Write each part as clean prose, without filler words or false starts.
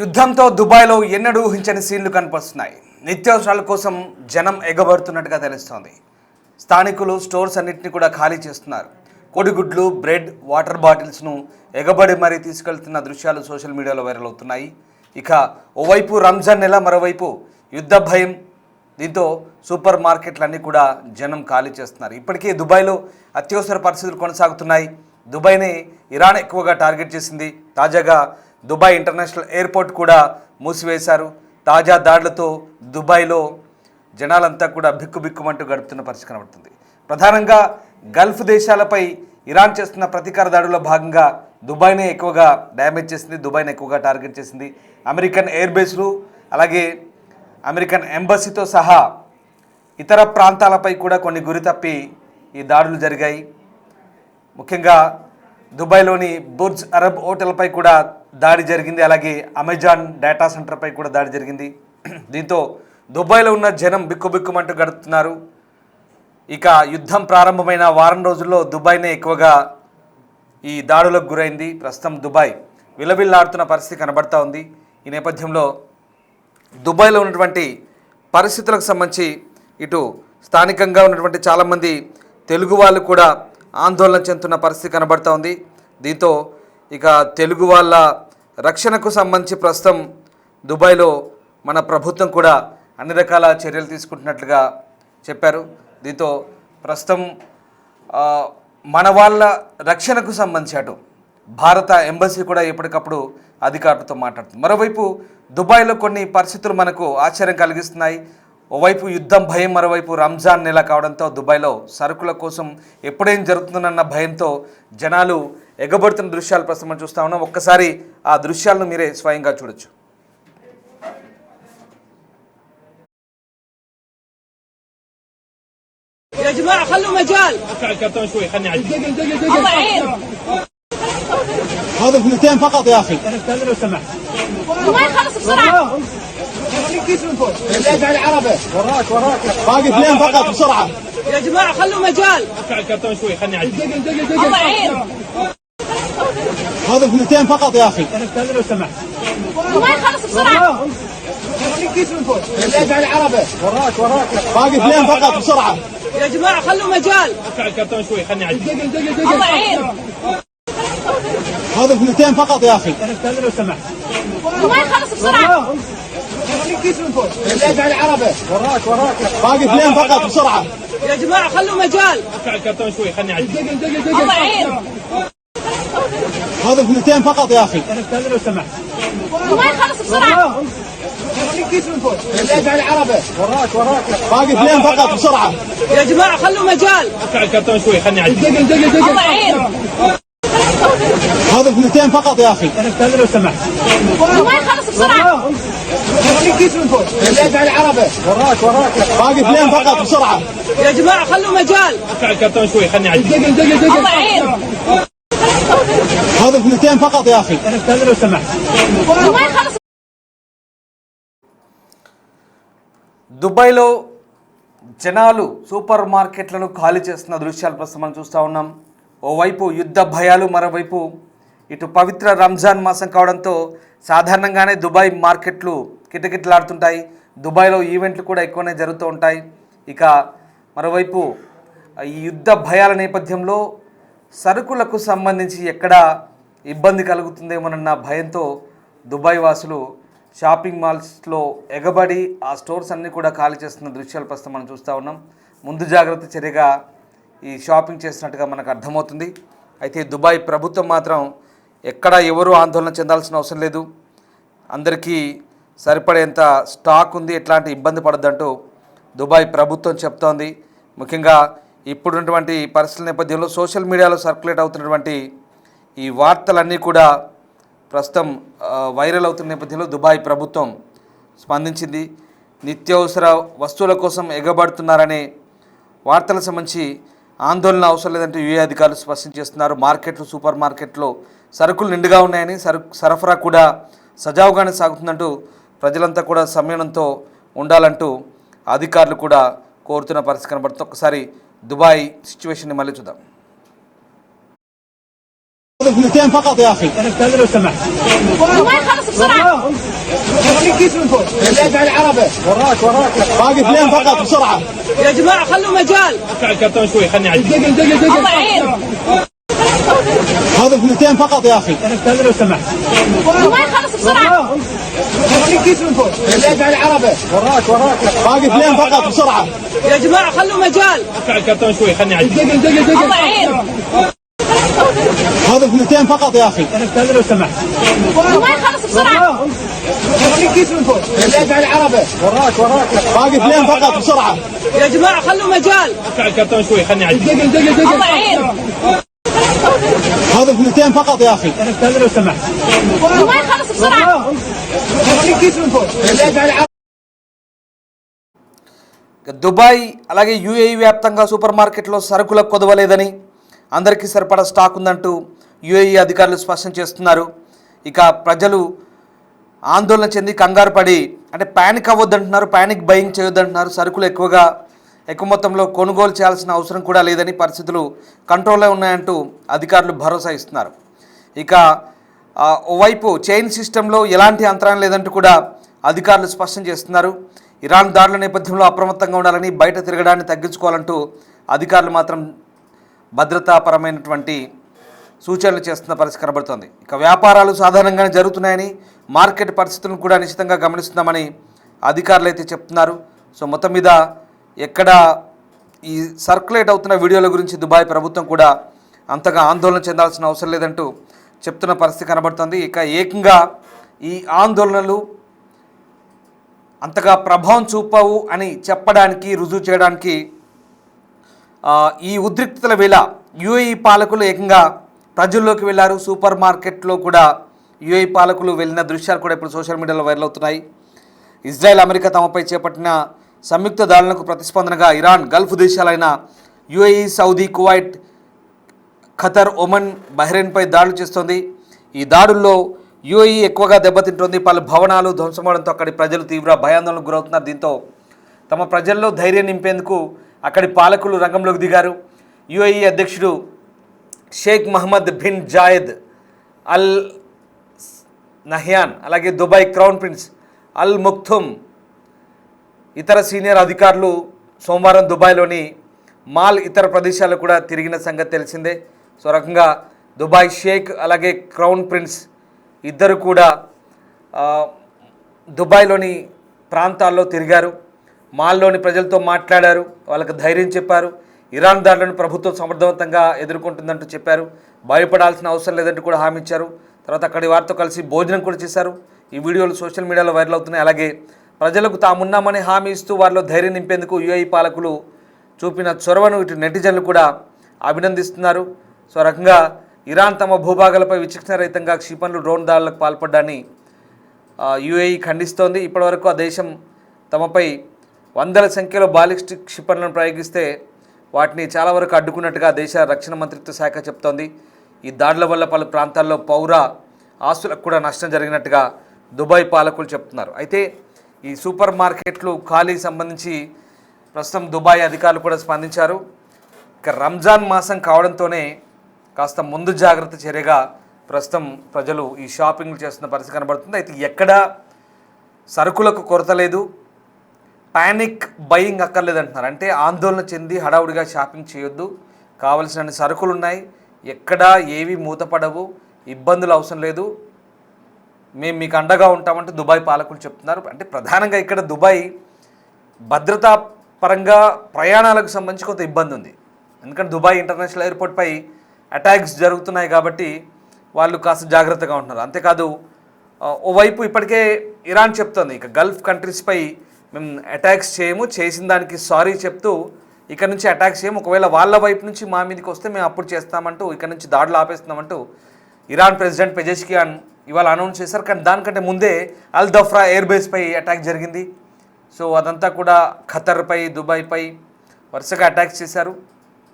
యుద్ధంతో దుబాయ్లో ఎన్నడూ ఊహించని సీన్లు కనిపిస్తున్నాయి. నిత్యావసరాల కోసం జనం ఎగబడుతున్నట్టుగా తెలుస్తోంది. స్థానికులు స్టోర్స్ అన్నింటినీ కూడా ఖాళీ చేస్తున్నారు. కోడిగుడ్లు, బ్రెడ్, వాటర్ బాటిల్స్ను ఎగబడి మరీ తీసుకెళ్తున్న దృశ్యాలు సోషల్ మీడియాలో వైరల్ అవుతున్నాయి. ఇక ఓవైపు రంజాన్ నెల, మరోవైపు యుద్ధ భయం. దీంతో సూపర్ మార్కెట్లన్నీ కూడా జనం ఖాళీ చేస్తున్నారు. ఇప్పటికే దుబాయ్లో అత్యవసర పరిస్థితులు కొనసాగుతున్నాయి. దుబాయ్ని ఇరాన్ ఎక్కువగా టార్గెట్ చేసింది. తాజాగా దుబాయ్ ఇంటర్నేషనల్ ఎయిర్పోర్ట్ కూడా మూసివేశారు. తాజా దాడులతో దుబాయ్లో జనాలంతా కూడా బిక్కుబిక్కుమంటూ గడుపుతున్న పరిస్థితి కనబడుతుంది. ప్రధానంగా గల్ఫ్ దేశాలపై ఇరాన్ చేస్తున్న ప్రతీకార దాడుల్లో భాగంగా దుబాయ్నే ఎక్కువగా డ్యామేజ్ చేసింది, దుబాయ్ని ఎక్కువగా టార్గెట్ చేసింది. అమెరికన్ ఎయిర్ బేస్లు, అలాగే అమెరికన్ ఎంబసీతో సహా ఇతర ప్రాంతాలపై కూడా కొన్ని గురి తప్పి ఈ దాడులు జరిగాయి. ముఖ్యంగా దుబాయ్లోని బుర్జ్ అరబ్ హోటల్పై కూడా దాడి జరిగింది. అలాగే అమెజాన్ డేటా సెంటర్పై కూడా దాడి జరిగింది. దీంతో దుబాయ్లో ఉన్న జనం బిక్కుబిక్కుమంటూ గడుపుతున్నారు. ఇక యుద్ధం ప్రారంభమైన వారం రోజుల్లో దుబాయ్నే ఎక్కువగా ఈ దాడులకు గురైంది. ప్రస్తుతం దుబాయ్ విలవిల్లాడుతున్న పరిస్థితి కనబడతా ఉంది. ఈ నేపథ్యంలో దుబాయ్లో ఉన్నటువంటి పరిస్థితులకు సంబంధించి ఇటు స్థానికంగా ఉన్నటువంటి చాలామంది తెలుగు వాళ్ళు కూడా ఆందోళన చెందుతున్న పరిస్థితి కనబడతా ఉంది. దీంతో ఇక తెలుగు వాళ్ళ రక్షణకు సంబంధించి ప్రస్తుతం దుబాయ్లో మన ప్రభుత్వం కూడా అన్ని రకాల చర్యలు తీసుకుంటున్నట్లుగా చెప్పారు. దీంతో ప్రస్తుతం మన వాళ్ళ రక్షణకు సంబంధించి అటు భారత ఎంబసీ కూడా ఎప్పటికప్పుడు అధికారులతో మాట్లాడుతుంది. మరోవైపు దుబాయ్లో కొన్ని పరిస్థితులు మనకు ఆశ్చర్యం కలిగిస్తున్నాయి. ఓవైపు యుద్ధం భయం, మరోవైపు రంజాన్ నెల కావడంతో దుబాయ్లో సరుకుల కోసం ఎప్పుడేం జరుగుతుందన్న భయంతో జనాలు ఎగబడుతున్న దృశ్యాలు ప్రస్తుతం మనం చూస్తూ ఉన్నాం. ఒక్కసారి ఆ దృశ్యాలను మీరే స్వయంగా చూడొచ్చు. يا جماعة خلوا مجال. ارفع الكرتون شوي خلني اعدي. الله يعين. هذا اثنتين فقط يا اخي. استاذن لو سمحت. ما يخلص بسرعة. ليش على العربة؟ وراك باقي اثنين فقط بسرعة. يا جماعة خلوا مجال. ارفع الكرتون شوي خلني اعدي. الله يعين. هذا اثنتين فقط يا اخي. استاذن لو سمحت. ما يخلص بسرعة. ليش على العربة؟ وراك باقي اثنين فقط بسرعة. يا جماعة خلوا مجال. ارفع الكرتون شوي خلني اعدي. الله يعين. هذا اثنتين فقط يا اخي. استاذن لو سمحت. ما يخلص بسرعة. ليش على العربة؟ وراك باقي اثنين فقط بسرعة. يا جماعة خلوا مجال. ارفع الكرتون شوي خلني اعدي. الله يعين. هذا اثنتين فقط يا اخي. استاذن لو سمحت. ما يخلص بسرعة. ليش على العربة؟ وراك باقي اثنين فقط بسرعة. يا جماعة خلوا مجال. ارفع الكرتون شوي خلني اعدي. الله يعين. هذا اثنتين فقط يا اخي. استاذن لو سمحت. ما يخلص بسرعة. ليش على العربة؟ وراك باقي اثنين فقط بسرعة. يا جماعة خلوا مجال. ارفع الكرتون شوي خلني اعدي. الله يعين. هذا اثنتين فقط يا اخي. استاذن لو سمحت. ما يخلص. దుబాయ్లో జనాలు సూపర్ మార్కెట్లను ఖాళీ చేస్తున్న దృశ్యాలు ప్రస్తుతం మనం చూస్తూ ఉన్నాం. ఓవైపు యుద్ధ భయాలు, మరోవైపు ఇటు పవిత్ర రంజాన్ మాసం కావడంతో సాధారణంగానే దుబాయ్ మార్కెట్లు కిటకిటలాడుతుంటాయి. దుబాయ్లో ఈవెంట్లు కూడా ఎక్కువనే జరుగుతూ ఉంటాయి. ఇక మరోవైపు ఈ యుద్ధ భయాల నేపథ్యంలో సరుకులకు సంబంధించి ఎక్కడ ఇబ్బంది కలుగుతుందేమోనన్న భయంతో దుబాయ్ వాసులు షాపింగ్ మాల్స్లో ఎగబడి ఆ స్టోర్స్ అన్నీ కూడా ఖాళీ చేస్తున్న దృశ్యాలు ప్రస్తుతం మనం చూస్తూ ఉన్నాం. ముందు జాగ్రత్త చర్యగా ఈ షాపింగ్ చేసినట్టుగా మనకు అర్థమవుతుంది. అయితే దుబాయ్ ప్రభుత్వం మాత్రం ఎక్కడ ఎవరూ ఆందోళన చెందాల్సిన అవసరం లేదు, అందరికీ సరిపడేంత స్టాక్ ఉంది, ఎట్లాంటి ఇబ్బంది పడద్దంటూ దుబాయ్ ప్రభుత్వం చెప్తోంది. ముఖ్యంగా ఇప్పుడున్నటువంటి పరిస్థితుల నేపథ్యంలో సోషల్ మీడియాలో సర్క్యులేట్ అవుతున్నటువంటి ఈ వార్తలన్నీ కూడా ప్రస్తుతం వైరల్ అవుతున్న నేపథ్యంలో దుబాయ్ ప్రభుత్వం స్పందించింది. నిత్యావసర వస్తువుల కోసం ఎగబడుతున్నారనే వార్తలకు సంబంధించి ఆందోళన అవసరం లేదంటూ యుఏ అధికారులు స్పష్టం చేస్తున్నారు. మార్కెట్లు, సూపర్ మార్కెట్లో సరుకులు నిండుగా ఉన్నాయని, సరఫరా కూడా సజావుగానే సాగుతుందంటూ ప్రజలంతా కూడా సంయమనంతో ఉండాలంటూ అధికారులు కూడా కోరుతున్న పరిస్థితి కనబడుతుంది. ఒకసారి దుబాయ్ సిచ్యువేషన్ని మళ్ళీ చూద్దాం. اثنتين فقط يا اخي. استاذن لو سمحت. ما يخلص بسرعة يعطيك كيس من فوق الدافع العربي وراك باقي اثنين فقط بسرعه يا جماعة خلوا مجال ارفع الكرتون شوي خلني اعدي. الله يعين هذا اثنتين فقط يا اخي استاذ لو سمحت. جماعة خلص بسرعة يعطيك كيس من فوق الدافع العربي وراك باقي اثنين فقط بسرعه يا جماعة خلوا مجال ارفع الكرتون شوي خلني اعدي. الله يعين هذا اثنتين فقط يا اخي استاذ لو سمحت. جماعة خلص بسرعة يعطيك كيس من فوق الدافع العربي وراك باقي اثنين فقط بسرعه يا جماعة خلوا مجال ارفع الكرتون شوي خلني اعدي. الله يعين هذا اثنتين فقط يا اخي استاذ لو سمحت. جماعة خلص بسرعة يعطيك كيس من فوق الدافع العربي దుబాయ్ అలాగే యూఏఈ వ్యాప్తంగా సూపర్ మార్కెట్లో సరుకులకు కొదవలేదని అందరికీ సరిపడా స్టాక్ ఉందంటూ యూఏఈ అధికారులు స్పష్టం చేస్తున్నారు. ఇక ప్రజలు ఆందోళన చెంది కంగారు పడి అంటే ప్యానిక్ అవ్వద్దంటున్నారు, ప్యానిక్ బయింగ్ చేయొద్దంటున్నారు. సరుకులు ఎక్కువ మొత్తంలో కొనుగోలు చేయాల్సిన అవసరం కూడా లేదని, పరిస్థితులు కంట్రోల్లో ఉన్నాయంటూ అధికారులు భరోసా ఇస్తున్నారు. ఇక ఓవైపు చైన్ సిస్టంలో ఎలాంటి అంతరాయం లేదంటూ కూడా అధికారులు స్పష్టం చేస్తున్నారు. ఇరాన్ దాడుల నేపథ్యంలో అప్రమత్తంగా ఉండాలని, బయట తిరగడాన్ని తగ్గించుకోవాలంటూ అధికారులు మాత్రం భద్రతాపరమైనటువంటి సూచనలు చేస్తున్న పరిస్థితి కనబడుతోంది. ఇక వ్యాపారాలు సాధారణంగానే జరుగుతున్నాయని, మార్కెట్ పరిస్థితులను కూడా నిశ్చితంగా గమనిస్తున్నామని అధికారులు అయితే చెప్తున్నారు. సో మొత్తం మీద ఎక్కడ ఈ సర్క్యులేట్ అవుతున్న వీడియోల గురించి దుబాయ్ ప్రభుత్వం కూడా అంతగా ఆందోళన చెందాల్సిన అవసరం లేదంటూ చెప్తున్న పరిస్థితి కనబడుతోంది. ఇక ఏకంగా ఈ ఆందోళనలు అంతగా ప్రభావం చూపవు అని చెప్పడానికి, రుజువు చేయడానికి ఈ ఉద్రిక్తతల వేళ యూఏఈ పాలకులు ఏకంగా ప్రజల్లోకి వెళ్ళారు. సూపర్ మార్కెట్లో కూడా యూఏఈ పాలకులు వెళ్ళిన దృశ్యాలు కూడా ఇప్పుడు సోషల్ మీడియాలో వైరల్ అవుతున్నాయి. ఇజ్రాయెల్, అమెరికా తమపై చేపట్టిన సంయుక్త దాడులకు ప్రతిస్పందనగా ఇరాన్, గల్ఫ్ దేశాలైన UAE, Saudi, Kuwait, Qatar, Oman, బహ్రెయిన్పై దాడులు చేస్తోంది. ఈ దాడుల్లో యూఏఈ ఎక్కువగా దెబ్బతింటోంది. పలు భవనాలు ధ్వంసమవడంతో అక్కడి ప్రజలు తీవ్ర భయాందోళనకు గురవుతున్నారు. దీంతో తమ ప్రజల్లో ధైర్యం నింపేందుకు అక్కడి పాలకులు రంగంలోకి దిగారు. యూఏఈ అధ్యక్షుడు Sheikh Mohammed bin Zayed Al Nahyan, అలాగే Dubai crown prince Al Maktoum, ఇతర సీనియర్ అధికారులు సోమవారం దుబాయ్లోని మాల్, ఇతర ప్రదేశాల్లో కూడా తిరిగిన సంగతి తెలిసిందే. సో రకంగా దుబాయ్ షేక్ అలాగే క్రౌన్ ప్రిన్స్ ఇద్దరు కూడా దుబాయ్లోని ప్రాంతాల్లో తిరిగారు. మాల్లోని ప్రజలతో మాట్లాడారు, వాళ్ళకి ధైర్యం చెప్పారు. ఇరాన్ దాడులను ప్రభుత్వం సమర్థవంతంగా ఎదుర్కొంటుందంటూ చెప్పారు. భయపడాల్సిన అవసరం లేదంటూ కూడా హామీ ఇచ్చారు. తర్వాత అక్కడి వారితో కలిసి భోజనం కూడా చేశారు. ఈ వీడియోలు సోషల్ మీడియాలో వైరల్ అవుతున్నాయి. అలాగే ప్రజలకు తామున్నామని హామీ ఇస్తూ వారిలో ధైర్యం నింపేందుకు యూఏఈ పాలకులు చూపిన చొరవను ఇటు నెటిజన్లు కూడా అభినందిస్తున్నారు. సో రకంగా ఇరాన్ తమ భూభాగాలపై విచక్షణరహితంగా క్షిపణులు, డ్రోన్ దాడులకు పాల్పడ్డాన్ని యూఏఈ ఖండిస్తోంది. ఇప్పటివరకు ఆ దేశం తమపై వందల సంఖ్యలో బాలిస్టిక్ క్షిపణులను ప్రయోగిస్తే వాటిని చాలా వరకు అడ్డుకున్నట్టుగా దేశ రక్షణ మంత్రిత్వ శాఖ చెప్తోంది. ఈ దాడుల వల్ల పలు ప్రాంతాల్లో పౌర ఆస్తులకు కూడా నష్టం జరిగినట్టుగా దుబాయ్ పాలకులు చెప్తున్నారు. అయితే ఈ సూపర్ మార్కెట్లు ఖాళీ సంబంధించి ప్రస్తుతం దుబాయ్ అధికారులు కూడా స్పందించారు. ఇక రంజాన్ మాసం కావడంతోనే కాస్త ముందు జాగ్రత్త చర్యగా ప్రస్తుతం ప్రజలు ఈ షాపింగ్లు చేస్తున్న పరిస్థితి కనబడుతుంది. అయితే ఎక్కడ సరుకులకు కొరత లేదు, ప్యానిక్ బయింగ్ అక్కర్లేదంటున్నారు. అంటే ఆందోళన చెంది హడావుడిగా షాపింగ్ చేయొద్దు, కావలసిన సరుకులు ఉన్నాయి, ఎక్కడా ఏవి మూతపడవు, ఇబ్బందులు అవసరం లేదు, మేము మీకు అండగా ఉంటామంటూ దుబాయ్ పాలకులు చెప్తున్నారు. అంటే ప్రధానంగా ఇక్కడ దుబాయ్ భద్రతా పరంగా ప్రయాణాలకు సంబంధించి కొంత ఇబ్బంది ఉంది. ఎందుకంటే దుబాయ్ ఇంటర్నేషనల్ ఎయిర్పోర్ట్పై అటాక్స్ జరుగుతున్నాయి కాబట్టి వాళ్ళు కాస్త జాగ్రత్తగా ఉంటున్నారు. అంతేకాదు ఓవైపు ఇప్పటికే ఇరాన్ చెప్తోంది ఇక గల్ఫ్ కంట్రీస్పై మేము అటాక్స్ చేయము, చేసిన దానికి సారీ చెప్తూ ఇక్కడ నుంచి అటాక్ చేయము, ఒకవేళ వాళ్ళ వైపు నుంచి మా మీదకి వస్తే మేము అప్పుడు చేస్తామంటూ ఇక్కడ నుంచి దాడులు ఆపేస్తున్నామంటూ ఇరాన్ ప్రెసిడెంట్ పెజెష్కియాన్ ఇవాళ అనౌన్స్ చేశారు. కానీ దానికంటే ముందే అల్ దఫ్రా ఎయిర్ బేస్పై అటాక్ జరిగింది. సో అదంతా కూడా ఖతర్పై, దుబాయ్పై వరుసగా అటాక్స్ చేశారు.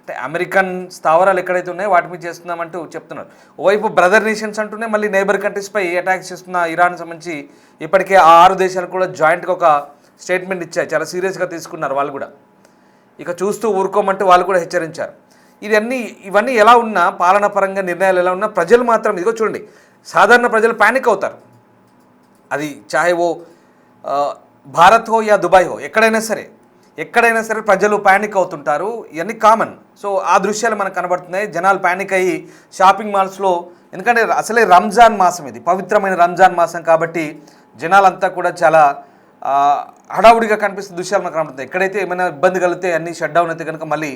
అంటే అమెరికన్ స్థావరాలు ఎక్కడైతే ఉన్నాయో వాటి మీద చేస్తున్నామంటూ చెప్తున్నారు. ఓవైపు బ్రదర్ నేషన్స్ అంటూనే మళ్ళీ నైబర్ కంట్రీస్పై అటాక్స్ చేస్తున్న ఇరాన్ సంబంధించి ఇప్పటికే ఆ 6 దేశాలు కూడా జాయింట్గా ఒక స్టేట్మెంట్ ఇచ్చాయి. చాలా సీరియస్గా తీసుకున్నారు వాళ్ళు కూడా. ఇక చూస్తూ ఊరుకోమంటూ వాళ్ళు కూడా హెచ్చరించారు. ఇవన్నీ ఎలా ఉన్నా, పాలనా పరంగా నిర్ణయాలు ఎలా ఉన్నా, ప్రజలు మాత్రం ఇదిగో చూడండి, సాధారణ ప్రజలు ప్యానిక్ అవుతారు. అది చాహే ఓ భారత్ హో యా దుబాయ్ హో ఎక్కడైనా సరే ప్రజలు ప్యానిక్ అవుతుంటారు. ఇవన్నీ కామన్. సో ఆ దృశ్యాలు మనకు కనబడుతున్నాయి. జనాలు ప్యానిక్ అయ్యి షాపింగ్ మాల్స్లో, ఎందుకంటే అసలే రంజాన్ మాసం, ఇది పవిత్రమైన రంజాన్ మాసం కాబట్టి జనాలంతా కూడా చాలా హడావుడిగా కనిపిస్తున్న దృశ్యాలు మనకు కనబడుతుంది. ఎక్కడైతే ఏమైనా ఇబ్బంది కలిగితే అన్ని షట్ డౌన్ అయితే కనుక మళ్ళీ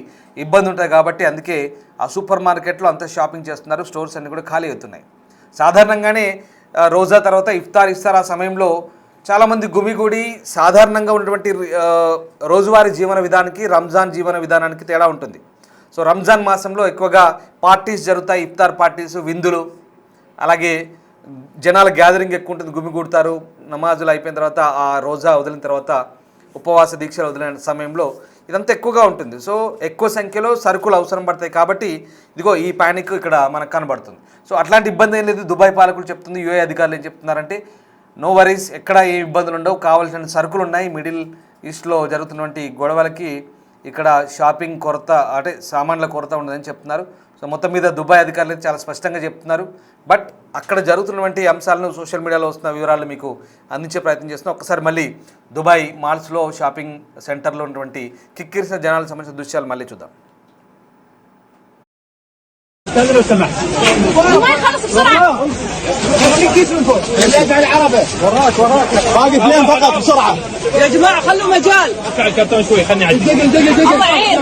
ఇబ్బంది ఉంటుంది కాబట్టి అందుకే ఆ సూపర్ మార్కెట్లో అంతా షాపింగ్ చేస్తున్నారు. స్టోర్స్ అన్నీ కూడా ఖాళీ అవుతున్నాయి. సాధారణంగానే రోజా తర్వాత ఇఫ్తార్ ఆ సమయంలో చాలామంది గుమిగూడి సాధారణంగా ఉన్నటువంటి రోజువారీ జీవన విధానానికి రంజాన్ జీవన విధానానికి తేడా ఉంటుంది. సో రంజాన్ మాసంలో ఎక్కువగా పార్టీస్ జరుగుతాయి, ఇఫ్తార్ పార్టీస్, విందులు, అలాగే జనాల గ్యాదరింగ్ ఎక్కువ ఉంటుంది, గుమిగూడతారు. నమాజులు అయిపోయిన తర్వాత ఆ రోజా వదిలిన తర్వాత ఉపవాస దీక్షలు వదిలిన సమయంలో ఇదంతా ఎక్కువగా ఉంటుంది. సో ఎక్కువ సంఖ్యలో సరుకులు అవసరం పడతాయి కాబట్టి ఇదిగో ఈ ప్యానిక్ ఇక్కడ మనకు కనబడుతుంది. సో అట్లాంటి ఇబ్బంది ఏం లేదు. దుబాయ్ పాలకులు చెప్తుంది, యూఏ అధికారులు ఏం చెప్తున్నారంటే నో వరీస్, ఎక్కడ ఏ ఇబ్బందులు ఉండవు, కావాల్సిన సరుకులు ఉన్నాయి. మిడిల్ ఈస్ట్లో జరుగుతున్నటువంటి గొడవలకి ఇక్కడ షాపింగ్ కొరత, అంటే సామాన్ల కొరత ఉండదని చెప్తున్నారు. సో మొత్తం మీద దుబాయ్ అధికారులు చాలా స్పష్టంగా చెప్తున్నారు. బట్ అక్కడ జరుగుతున్నటువంటి అంశాలను సోషల్ మీడియాలో వస్తున్న వివరాలు మీకు అందించే ప్రయత్నం చేస్తున్నాం. ఒక్కసారి మళ్ళీ దుబాయ్ మాల్స్లో షాపింగ్ సెంటర్లో ఉన్నటువంటి కిక్కిరిసిన జనాలకు సంబంధించిన దృశ్యాలు మళ్ళీ చూద్దాం. استاذ لو سمحت وما يخلص بسرعة خليك كيس من فوق اللي العربي وراك باقي اثنين فقط بسرعه يا جماعة خلوا مجال ارفع الكرتون شوي خلني اعدي الله يعين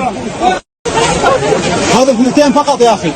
هذا اثنتين فقط يا اخي